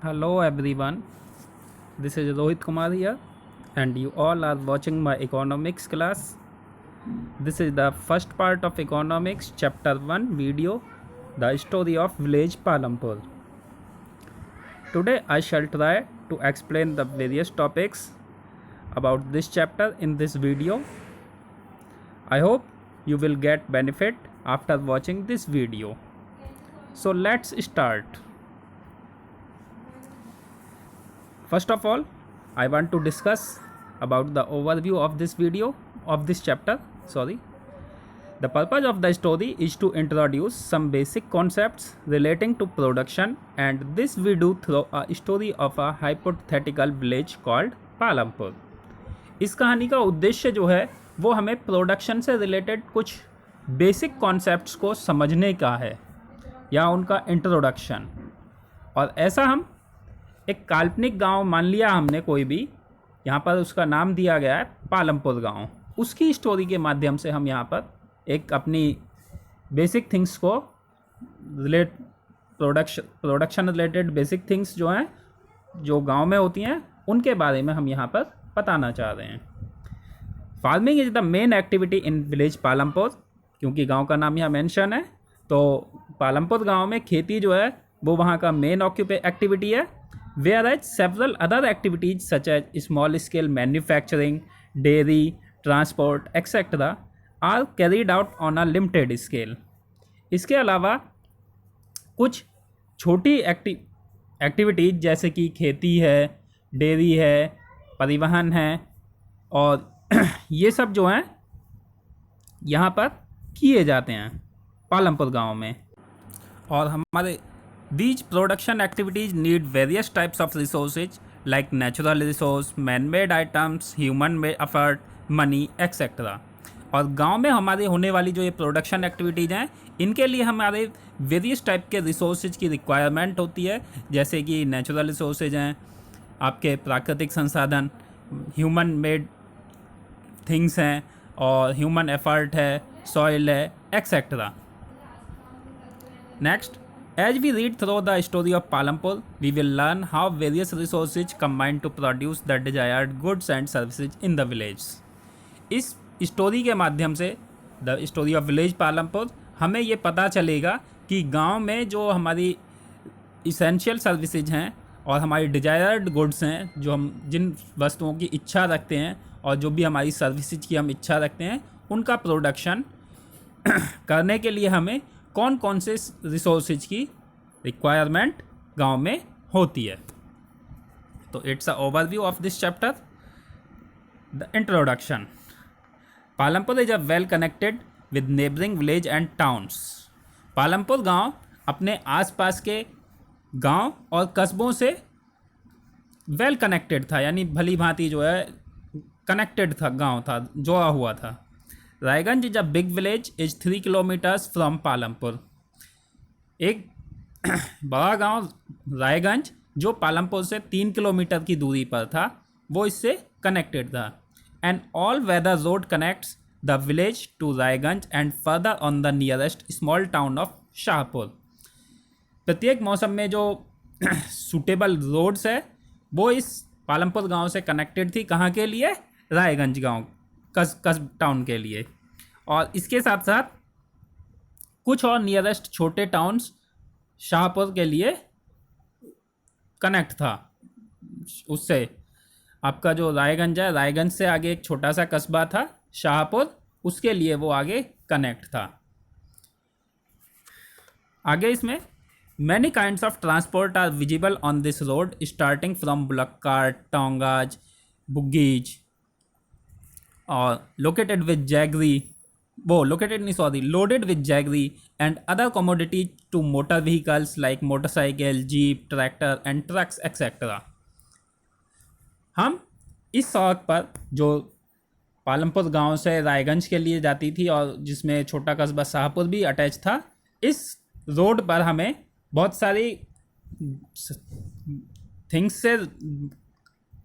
Hello everyone, this is Rohit Kumar here, and you all are watching my economics class. This is the first part of economics, chapter 1 video, the story of village Palampur. Today I shall try to explain the various topics about this chapter in this video. I hope you will get benefit after watching this video. So let's start. First of all, I want to discuss about the overview of this video of this chapter. The purpose of the story is to introduce some basic concepts relating to production, and this we do through a story of a hypothetical village called Palampur. इस कहानी का उद्देश्य जो है वो हमें production से related कुछ बेसिक कॉन्सेप्ट्स को समझने का है या उनका इंट्रोडक्शन। और ऐसा हम एक काल्पनिक गांव मान लिया हमने कोई भी, यहाँ पर उसका नाम दिया गया है पालमपुर गांव। उसकी स्टोरी के माध्यम से हम यहाँ पर एक अपनी बेसिक थिंग्स को प्रोडक्शन रिलेटेड बेसिक थिंग्स जो हैं जो गांव में होती हैं उनके बारे में हम यहाँ पर बताना चाह रहे हैं। Farming is the main activity in village Palampur, क्योंकि गांव का नाम यहाँ मेंशन है तो पालमपुर गांव में खेती जो है वो वहाँ का मेन एक्टिविटी है। Whereas several other activities such as small scale manufacturing, dairy, transport, etc. are carried out on a limited scale. इसके अलावा कुछ छोटी एक्टिविटीज जैसे कि खेती है, डेयरी है, परिवहन है और ये सब जो हैं यहाँ पर किए जाते हैं पालमपुर गांव में। और हमारे These production activities need various types of resources like natural resource, man-made items, human-made effort, money, etc. और गांव में हमारे होने वाली जो ये प्रोडक्शन एक्टिविटीज़ हैं इनके लिए हमारे वेरियस टाइप के रिसोर्सेज की रिक्वायरमेंट होती है, जैसे कि नेचुरल रिसोर्सेज हैं, आपके प्राकृतिक संसाधन, ह्यूमन मेड थिंग्स हैं और ह्यूमन एफर्ट है, सॉइल है, etcetera. Next, as we read through the story of Palampur, we will learn how various resources combine to produce the desired goods and services in the village. इस story के माध्यम से the story of village Palampur हमें ये पता चलेगा कि गांव में जो हमारी इसेंशियल सर्विसेज हैं और हमारी डिजायर्ड गुड्स हैं, जो हम जिन वस्तुओं की इच्छा रखते हैं और जो भी हमारी सर्विसेज की हम इच्छा रखते हैं, उनका प्रोडक्शन करने के लिए हमें कौन कौन से रिसोर्सेज की रिक्वायरमेंट गांव में होती है। तो it's a overview of this chapter. The introduction. Palampur is a well connected with neighbouring village and towns. Palampur गांव अपने आसपास के गांव और कस्बों से वेल कनेक्टेड था, यानी भली भांति जो है कनेक्टेड था, गांव था, जोड़ा हुआ था। Raiganj is a big village is 3 kilometres from Palampur. एक बड़ा गांव रायगंज जो पालमपुर से 3 किलोमीटर की दूरी पर था वो इससे कनेक्टेड था। And all weather road connects the village to Raiganj and further on the nearest small town of Shahpur. प्रत्येक मौसम में जो सूटेबल रोड्स है वो इस पालमपुर गांव से कनेक्टेड थी। कहाँ के लिए? रायगंज गांव, कस्ब टाउन के लिए। और इसके साथ साथ कुछ और नियरेस्ट छोटे टाउन्स शाहपुर के लिए कनेक्ट था। उससे आपका जो रायगंज है, रायगंज से आगे एक छोटा सा कस्बा था शाहपुर, उसके लिए वो आगे कनेक्ट था। आगे इसमें many kinds of transport are visible on this road starting from bullock cart, tongas, buggies और loaded with jaggery and other commodities to motor vehicles like motorcycle, jeep, tractor and trucks etc. हम इस सड़क पर जो पालमपुर गांव से रायगंज के लिए जाती थी और जिसमें छोटा कस्बा शाहपुर भी अटैच था, इस रोड पर हमें बहुत सारी थिंग्स से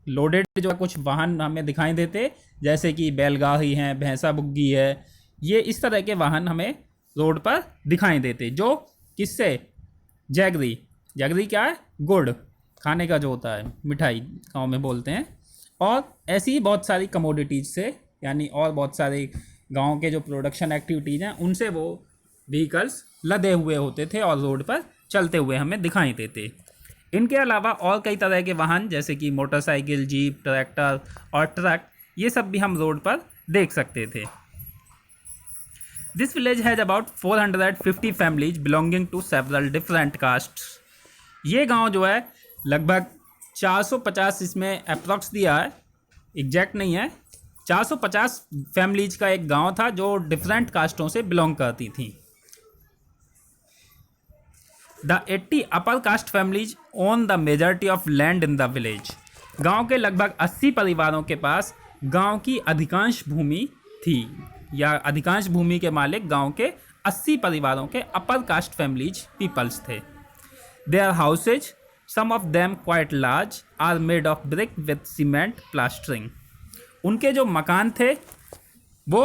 लोडेड जो कुछ वाहन हमें दिखाई देते, जैसे कि बैलगाड़ी हैं, भैंसा बुग्गी है, ये इस तरह के वाहन हमें रोड पर दिखाई देते, जो किससे? जैगरी। जैगरी क्या है? गुड़, खाने का जो होता है, मिठाई गाँव में बोलते हैं। और ऐसी ही बहुत सारी कमोडिटीज़ से, यानी और बहुत सारे गांव के जो प्रोडक्शन एक्टिविटीज़ हैं उनसे वो व्हीकल्स लदे हुए होते थे और रोड पर चलते हुए हमें दिखाई देते। इनके अलावा और कई तरह के वाहन जैसे कि मोटरसाइकिल, जीप, ट्रैक्टर और ट्रक, ये सब भी हम रोड पर देख सकते थे। This village has about 450 families belonging to several different castes. ये गांव जो है लगभग 450, इसमें अप्रॉक्स दिया है, एग्जैक्ट नहीं है, 450 फैमिलीज का एक गांव था जो डिफरेंट कास्टों से बिलोंग करती थी। The 80 upper caste families own the majority of land in the village. गांव के लगभग 80 परिवारों के पास गांव की अधिकांश भूमि थी, या अधिकांश भूमि के मालिक गांव के 80 परिवारों के अपर कास्ट फैमिलीज पीपल्स थे। Their houses, some of them quite large, are made of brick with cement plastering। उनके जो मकान थे वो,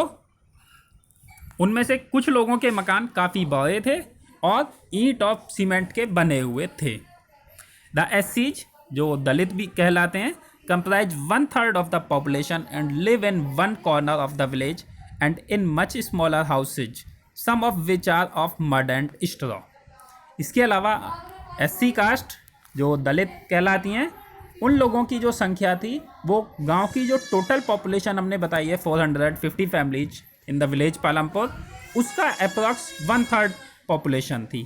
उनमें से कुछ लोगों के मकान काफ़ी बड़े थे और ईंट और सीमेंट के बने हुए थे। द एससीज, जो दलित भी कहलाते हैं, comprise 1/3 of the population and live in one corner of the village and in much smaller houses, some of which are of mud and straw. इसके अलावा एससी कास्ट, जो दलित कहलाती हैं, उन लोगों की जो संख्या थी वो गांव की जो टोटल पॉपुलेशन हमने बताई है 450 families in the village Palampur, उसका अप्रॉक्स 1/3 पॉपुलेशन थी।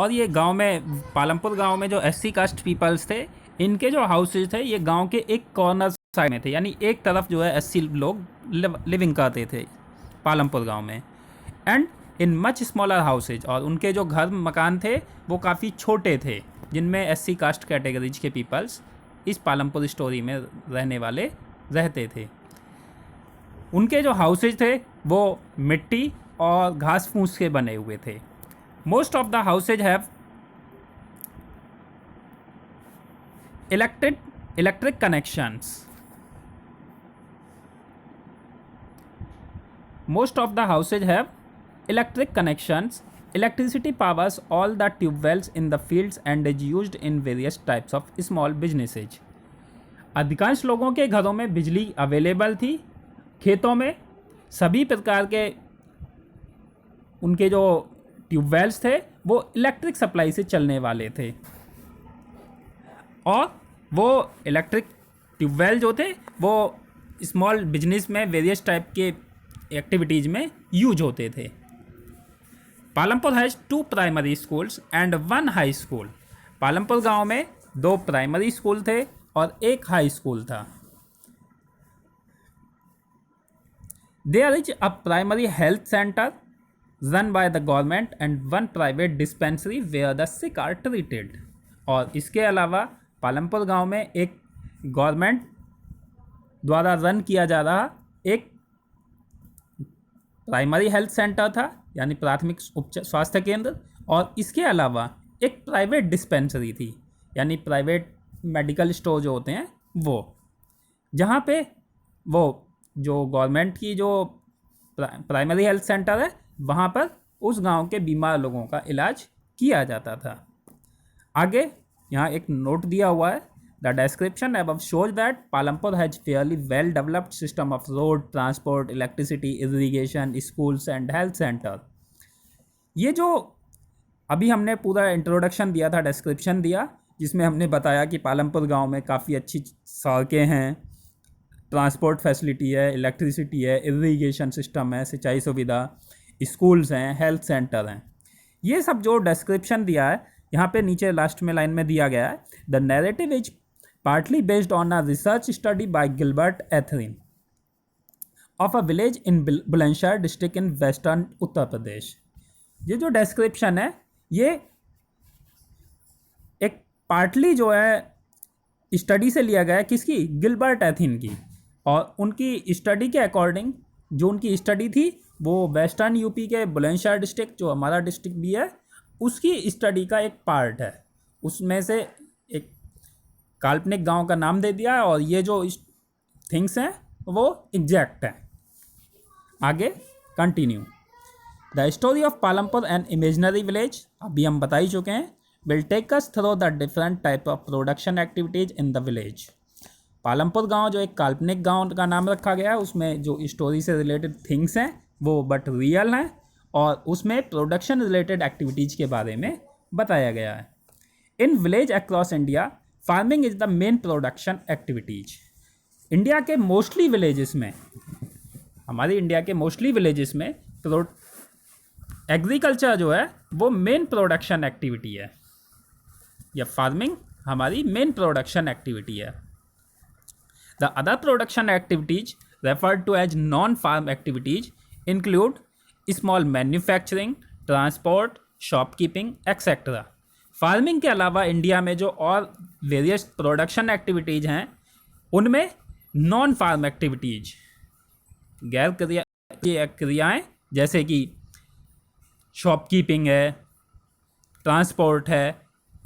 और ये गांव में, पालमपुर गांव में जो एससी कास्ट पीपल्स थे, इनके जो हाउसेज थे ये गांव के एक कॉर्नर साइड में थे, यानी एक तरफ जो है एससी लोग लिविंग करते थे पालमपुर गांव में। And in much smaller houses, और उनके जो घर मकान थे वो काफ़ी छोटे थे, जिनमें एससी कास्ट कैटेगरीज के पीपल्स इस पालमपुर स्टोरी में रहने वाले रहते थे। उनके जो हाउसेज थे वो मिट्टी और घास फूस के बने हुए थे। Most of the houses have electric connections. Most of the houses have electric connections. Electricity powers all the tube wells in the fields and is used in various types of small businesses. अधिकांश लोगों के घरों में बिजली available थी। खेतों में सभी प्रकार के उनके जो ट्यूबवेल्स थे वो इलेक्ट्रिक सप्लाई से चलने वाले थे, और वो इलेक्ट्रिक ट्यूबवेल जो थे वो स्मॉल बिजनेस में वेरियस टाइप के एक्टिविटीज़ में यूज होते थे। Palampur has 2 primary schools and 1 high school. Palampur गांव में 2 प्राइमरी स्कूल थे और 1 हाई स्कूल था। There is a primary health centre run by the government and 1 private dispensary where the sick are treated. और इसके अलावा पालमपुर गांव में एक गवर्नमेंट द्वारा रन किया जा रहा एक प्राइमरी हेल्थ सेंटर था, यानी प्राथमिक स्वास्थ्य केंद्र, और इसके अलावा एक प्राइवेट डिस्पेंसरी थी, यानी प्राइवेट मेडिकल स्टोर जो होते हैं वो, जहाँ पे वो जो गवर्नमेंट की जो प्राइमरी हेल्थ सेंटर है वहाँ पर उस गांव के बीमार लोगों का इलाज किया जाता था। आगे यहाँ एक नोट दिया हुआ है, the description above shows that Palampur has fairly well developed system of road, transport, electricity, irrigation, schools and health center। ये जो अभी हमने पूरा इंट्रोडक्शन दिया था, डिस्क्रिप्शन दिया, जिसमें हमने बताया कि पालमपुर गांव में काफ़ी अच्छी सड़कें हैं, ट्रांसपोर्ट फैसिलिटी है, इलेक्ट्रिसिटी है, इरिगेशन सिस्टम है, सिंचाई सुविधा, स्कूल्स हैं, हेल्थ सेंटर हैं। ये सब जो डिस्क्रिप्शन दिया है यहाँ पे नीचे लास्ट में लाइन में दिया गया है, the narrative is partly based on a research study by Gilbert Etherin of a village in Bulandshahr district in western Uttar Pradesh. ये जो डिस्क्रिप्शन है ये एक पार्टली जो है स्टडी से लिया गया है, किसकी? गिलबर्ट एथिन की। और उनकी स्टडी के अकॉर्डिंग, जो उनकी स्टडी थी वो वेस्टर्न यूपी के बुलंदशहर डिस्ट्रिक्ट, जो हमारा डिस्ट्रिक्ट भी है, उसकी स्टडी का एक पार्ट है। उसमें से एक काल्पनिक गांव का नाम दे दिया, और ये जो थिंग्स हैं वो एग्जैक्ट हैं। आगे continue. The story of Palampur and imaginary village, अभी हम बता ही चुके हैं। will take us through the different type of production activities in the village. Palampur गांव जो एक काल्पनिक गांव का नाम रखा गया है, उसमें जो स्टोरी से रिलेटेड थिंग्स हैं वो बट रियल हैं, और उसमें प्रोडक्शन रिलेटेड एक्टिविटीज़ के बारे में बताया गया है. In village across India farming is the main production activities. India के मोस्टली विलेजेस में, हमारी इंडिया के मोस्टली विलेजेस में एग्रीकल्चर जो है वो मेन प्रोडक्शन एक्टिविटी है, या फार्मिंग हमारी मेन प्रोडक्शन एक्टिविटी है. The other production activities referred to as non farm activities include small manufacturing, transport, shopkeeping etcetera. Farming के अलावा इंडिया में जो और वेरियस प्रोडक्शन एक्टिविटीज़ हैं उनमें नॉन फार्म एक्टिविटीज, गैर क्रियाएँ जैसे कि शॉपकीपिंग है, ट्रांसपोर्ट है,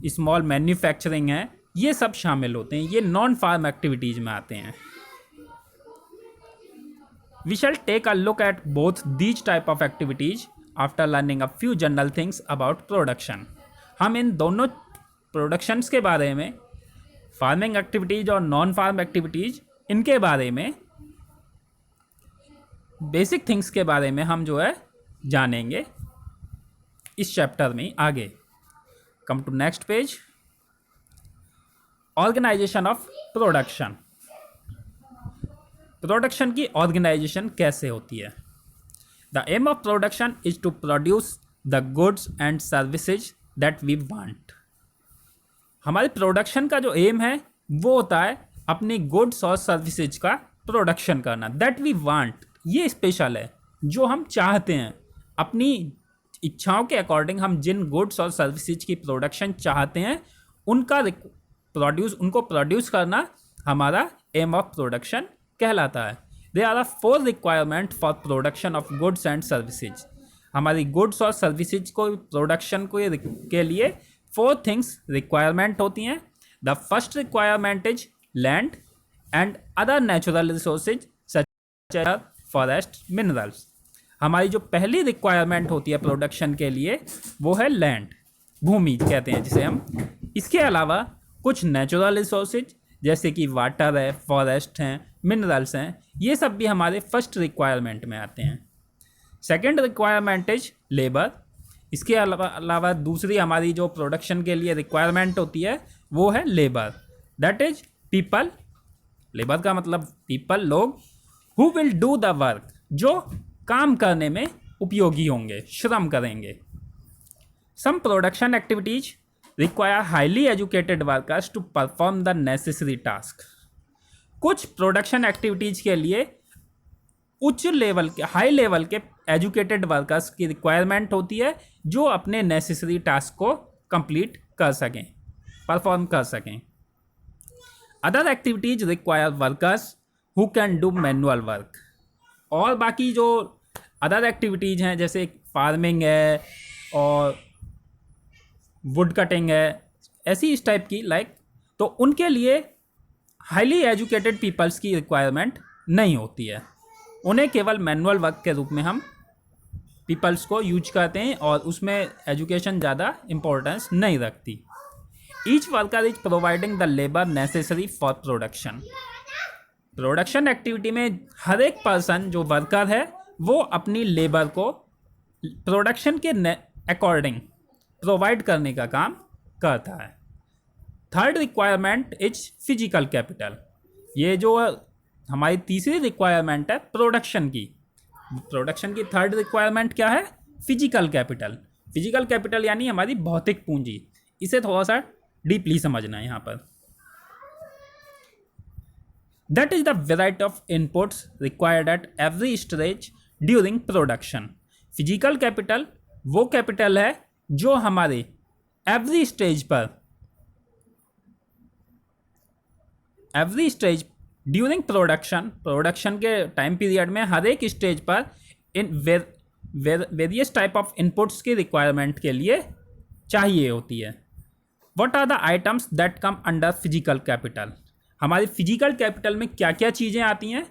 स्मॉल मैन्युफैक्चरिंग है, ये सब शामिल होते हैं, ये नॉन फार्म एक्टिविटीज़ में आते हैं. We shall take a look at both these type of activities after learning a few general things about production. हम इन दोनों प्रोडक्शंस के बारे में, फार्मिंग एक्टिविटीज़ और नॉन फार्म एक्टिविटीज़, इनके बारे में बेसिक थिंग्स के बारे में हम जो है जानेंगे इस चैप्टर में आगे. Come to next page. Organisation of production. Production की ऑर्गेनाइजेशन कैसे होती है? The aim of production is to produce the goods and services that we want. हमारे प्रोडक्शन का जो एम है वो होता है अपनी गुड्स और सर्विसेज का प्रोडक्शन करना. दैट वी वांट, ये स्पेशल है, जो हम चाहते हैं, अपनी इच्छाओं के अकॉर्डिंग हम जिन गुड्स और सर्विसेज की प्रोडक्शन चाहते हैं उनको प्रोड्यूस करना हमारा एम ऑफ प्रोडक्शन कहलाता है. They are 4 requirement for production of goods and services. हमारी गुड्स और सर्विसेज को प्रोडक्शन के लिए 4 थिंग्स रिक्वायरमेंट होती हैं. The first requirement is land and other natural resources such as forest, minerals. हमारी जो पहली रिक्वायरमेंट होती है प्रोडक्शन के लिए वो है लैंड, भूमि कहते हैं जिसे हम. इसके अलावा कुछ नेचुरल रिसोर्सेज जैसे कि वाटर है, फॉरेस्ट हैं, मिनरल्स हैं, ये सब भी हमारे फर्स्ट रिक्वायरमेंट में आते हैं. Second requirement is labour. इसके अलावा दूसरी हमारी जो प्रोडक्शन के लिए रिक्वायरमेंट होती है वो है labour. That is people. Labour का मतलब पीपल, लोग. Who will do the work, जो काम करने में उपयोगी होंगे, श्रम करेंगे. Some production activities require highly educated workers to perform the necessary task. कुछ प्रोडक्शन एक्टिविटीज के लिए उच्च लेवल के, हाई लेवल के एजुकेटेड वर्कर्स की रिक्वायरमेंट होती है जो अपने नेसेसरी टास्क को कंप्लीट कर सकें, परफॉर्म कर सकें. Other activities require workers who can do manual work. और बाकी जो अदर एक्टिविटीज़ हैं जैसे फार्मिंग है और वुड कटिंग है, ऐसी इस टाइप की तो उनके लिए हाईली एजुकेटेड पीपल्स की रिक्वायरमेंट नहीं होती है. उन्हें केवल मैनुअल वर्क के रूप में हम पीपल्स को यूज करते हैं और उसमें एजुकेशन ज़्यादा इम्पोर्टेंस नहीं रखती. Each worker is providing the labour necessary for production. Production activity में हर एक पर्सन जो वर्कर है वो अपनी लेबर को प्रोडक्शन के अकॉर्डिंग प्रोवाइड करने का काम करता है. Third requirement is physical capital. ये जो हमारी तीसरी रिक्वायरमेंट है प्रोडक्शन की. प्रोडक्शन की थर्ड रिक्वायरमेंट क्या है? Physical capital. फिजिकल कैपिटल यानी हमारी भौतिक पूंजी. इसे थोड़ा सा डीपली समझना है यहाँ पर. That is the variety of inputs required at every stage during production. Physical capital वो कैपिटल है जो हमारे एवरी स्टेज ड्यूरिंग प्रोडक्शन के टाइम पीरियड में हर एक स्टेज पर इन वेरियस टाइप ऑफ इनपुट्स की रिक्वायरमेंट के लिए चाहिए होती है. What are the items that come under physical capital. हमारे फिजिकल कैपिटल में क्या क्या चीज़ें आती हैं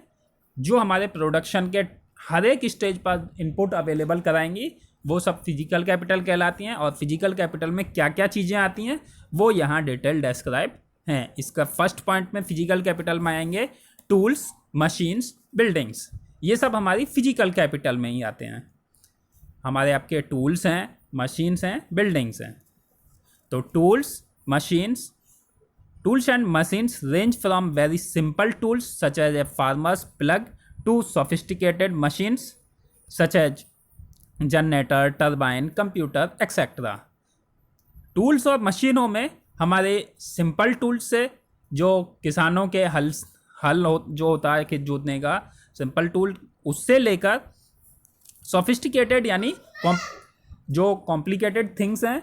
जो हमारे प्रोडक्शन के हर एक स्टेज पर इनपुट अवेलेबल कराएंगी वो सब फिजिकल कैपिटल कहलाती हैं। और फिजिकल कैपिटल में क्या क्या चीज़ें आती हैं वो यहाँ डिटेल डिस्क्राइब हैं। इसका फर्स्ट पॉइंट में फिजिकल कैपिटल में आएंगे टूल्स, मशीन्स, बिल्डिंग्स। ये सब हमारी फिजिकल कैपिटल में ही आते हैं। हमारे आपके टूल्स हैं, मशीन्स हैं, बिल्डिंग्स हैं। तो tools and machines range from very simple tools such as a farmer's plug to sophisticated machines such as generator, turbine, computer etcetera. Tools और मशीनों में हमारे सिंपल टूल्स से जो किसानों के जो होता है खेत जोतने का सिंपल टूल, उससे लेकर सोफिस्टिकेटेड यानी जो कॉम्प्लिकेटेड थिंग्स हैं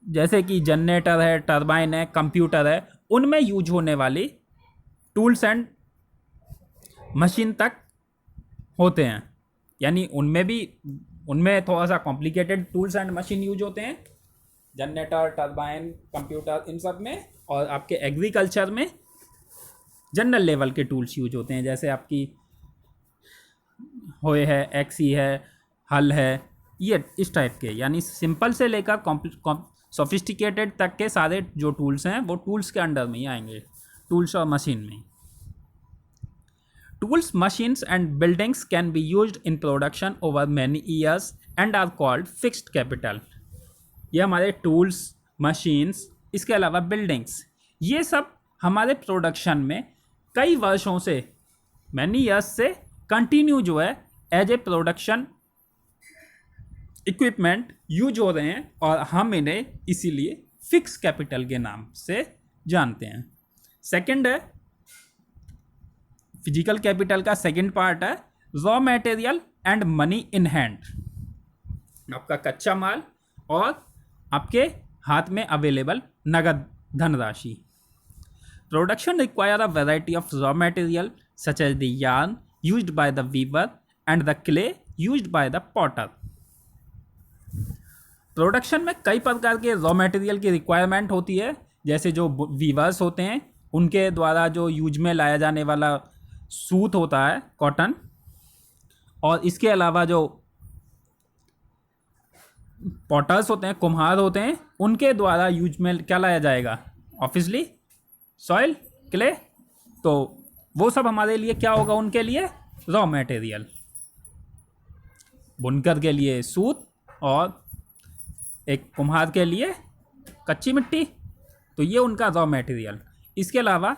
जैसे कि जनरेटर है, टरबाइन है, कंप्यूटर है, उनमें यूज होने वाली टूल्स एंड मशीन तक होते हैं। यानी उनमें थोड़ा सा complicated tools and machine use होते हैं, जनरेटर, टरबाइन, कंप्यूटर, इन सब में। और आपके एग्रीकल्चर में जनरल लेवल के टूल्स यूज होते हैं, जैसे आपकी होए है, एक्सी है, हल है, ये इस टाइप के। यानी सिंपल से लेकर सोफिस्टिकेटेड तक के सारे जो टूल्स हैं वो टूल्स के अंडर में ही आएंगे, टूल्स और मशीन में। Tools, machines and buildings can be used in production over many years and are called fixed capital. ये हमारे टूल्स, मशीन्स, इसके अलावा बिल्डिंग्स, ये सब हमारे प्रोडक्शन में कई वर्षों से, मैनी ईयर्स से कंटिन्यू जो है as a production equipment use हो रहे हैं और हम इन्हें इसीलिए फिक्स कैपिटल के नाम से जानते हैं। सेकंड है फिजिकल कैपिटल का सेकंड पार्ट है raw material and money in hand. आपका कच्चा माल और आपके हाथ में अवेलेबल नगद धनराशि। Production require a variety of raw material such as the yarn used by the weaver and the clay used by the potter। Production में कई प्रकार के रॉ मटेरियल की रिक्वायरमेंट होती है, जैसे जो वीवर्स होते हैं उनके द्वारा जो यूज में लाया जाने वाला सूत होता है, कॉटन, और इसके अलावा जो पॉटर्स होते हैं, कुम्हार होते हैं, उनके द्वारा यूज में क्या लाया जाएगा, ऑब्वियसली सॉइल, क्ले। तो वो सब हमारे लिए क्या होगा, उनके लिए रॉ मटेरियल। बुनकर के लिए सूत और एक कुम्हार के लिए कच्ची मिट्टी, तो ये उनका रॉ मटेरियल। इसके अलावा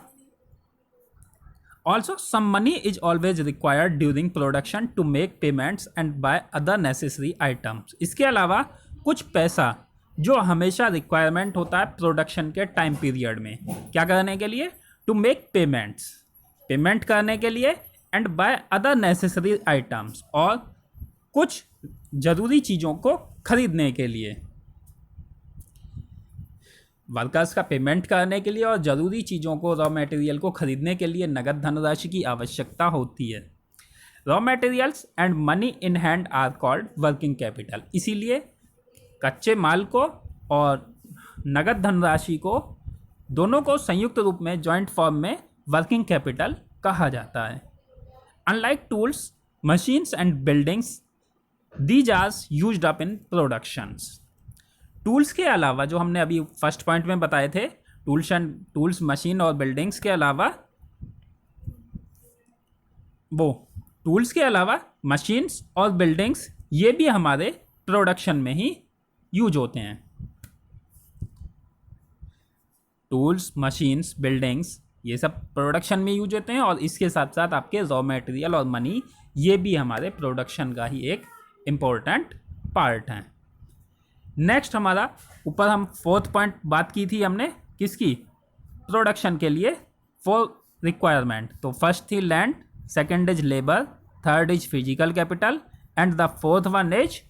also some money is always required during production to make payments and buy other necessary items. इसके अलावा कुछ पैसा जो हमेशा रिक्वायरमेंट होता है प्रोडक्शन के टाइम पीरियड में, क्या करने के लिए, टू मेक पेमेंट्स, पेमेंट करने के लिए, and buy other necessary items, और कुछ ज़रूरी चीज़ों को खरीदने के लिए। वर्कर्स का पेमेंट करने के लिए और ज़रूरी चीज़ों को, रॉ मटेरियल को खरीदने के लिए नगद धनराशि की आवश्यकता होती है। Raw materials and money in hand are called working capital. इसीलिए कच्चे माल को और नगद धनराशि को, दोनों को संयुक्त रूप में जॉइंट फॉर्म में वर्किंग कैपिटल कहा जाता है। Unlike tools, machines and buildings, these are used up in productions. Tools के अलावा जो हमने अभी फर्स्ट पॉइंट में बताए थे, टूल्स, मशीन और बिल्डिंग्स के अलावा, वो टूल्स के अलावा मशीन्स और बिल्डिंग्स ये भी हमारे प्रोडक्शन में ही यूज होते हैं। टूल्स, मशीन्स, बिल्डिंग्स ये सब प्रोडक्शन में यूज होते हैं, और इसके साथ साथ आपके रॉ मटेरियल और मनी ये भी हमारे प्रोडक्शन का ही एक इम्पोर्टेंट पार्ट हैं। नेक्स्ट हमारा ऊपर हम फोर्थ पॉइंट बात की थी हमने, किसकी, प्रोडक्शन के लिए 4 रिक्वायरमेंट। तो फर्स्ट थी land, second is labour, third is physical capital, and the fourth one is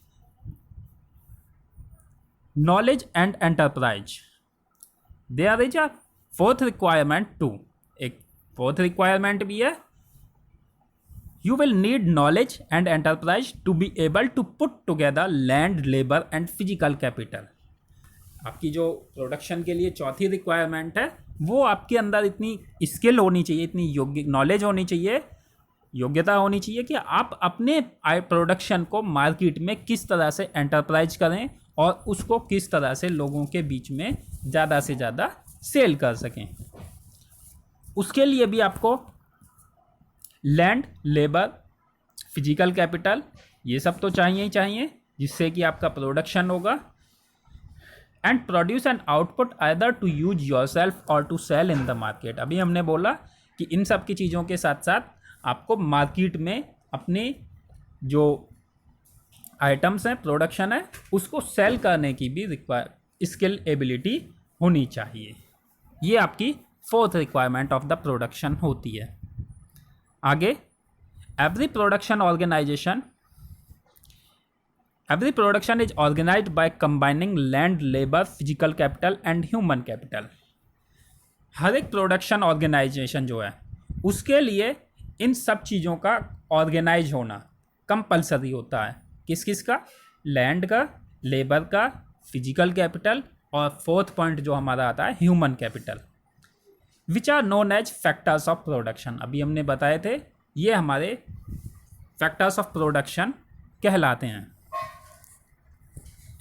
knowledge and enterprise. There is a fourth requirement too, एक फोर्थ रिक्वायरमेंट भी है, you will need knowledge and enterprise to be able to put together land, labor and physical capital। आपकी जो production के लिए चौथी requirement है, वो आपके अंदर इतनी स्किल होनी चाहिए, इतनी योग्य नॉलेज होनी चाहिए योग्यता होनी चाहिए कि आप अपने प्रोडक्शन को मार्केट में किस तरह से एंटरप्राइज करें और उसको किस तरह से लोगों के बीच में ज़्यादा से ज़्यादा सेल कर सकें। उसके लिए भी आपको लैंड, लेबर, फिजिकल कैपिटल ये सब तो चाहिए ही चाहिए, जिससे कि आपका प्रोडक्शन होगा। And produce an output either to use yourself or to sell in the market. अभी हमने बोला कि इन सब की चीज़ों के साथ साथ आपको मार्केट में अपने जो आइटम्स हैं, प्रोडक्शन है, उसको सेल करने की भी स्किल एबिलिटी होनी चाहिए। ये आपकी fourth requirement of the production होती है। आगे, every production is organized by combining land, labour, physical capital and human capital. हर एक प्रोडक्शन ऑर्गेनाइजेशन जो है उसके लिए इन सब चीज़ों का ऑर्गेनाइज होना कंपलसरी होता है। किस किस का? लैंड का, लेबर का, फिजिकल कैपिटल और फोर्थ पॉइंट जो हमारा आता है human capital, which are known as factors of production. अभी हमने बताए थे ये हमारे फैक्टर्स ऑफ प्रोडक्शन कहलाते हैं।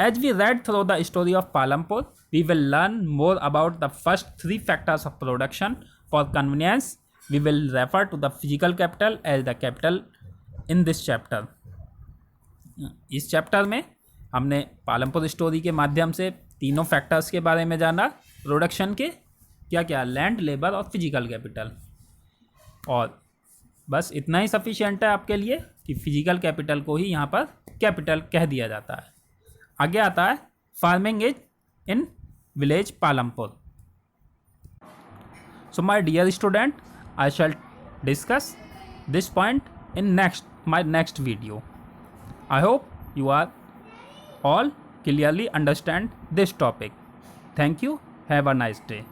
As we read through the story of Palampur, we will learn more about the first three factors of production. For convenience, we will refer to the physical capital as the capital in this chapter. इस chapter में हमने Palampur story के माध्यम से तीनों factors के बारे में जाना, प्रोडक्शन के क्या क्या, लैंड, लेबर और फिजिकल कैपिटल। और बस इतना ही सफिशिएंट है आपके लिए कि फिजिकल कैपिटल को ही यहाँ पर कैपिटल कह दिया जाता है। आगे आता है farming is in village Palampur. So my dear student, I shall discuss this point in my next video. I hope you are all clearly understand this topic. Thank you. Have a nice day.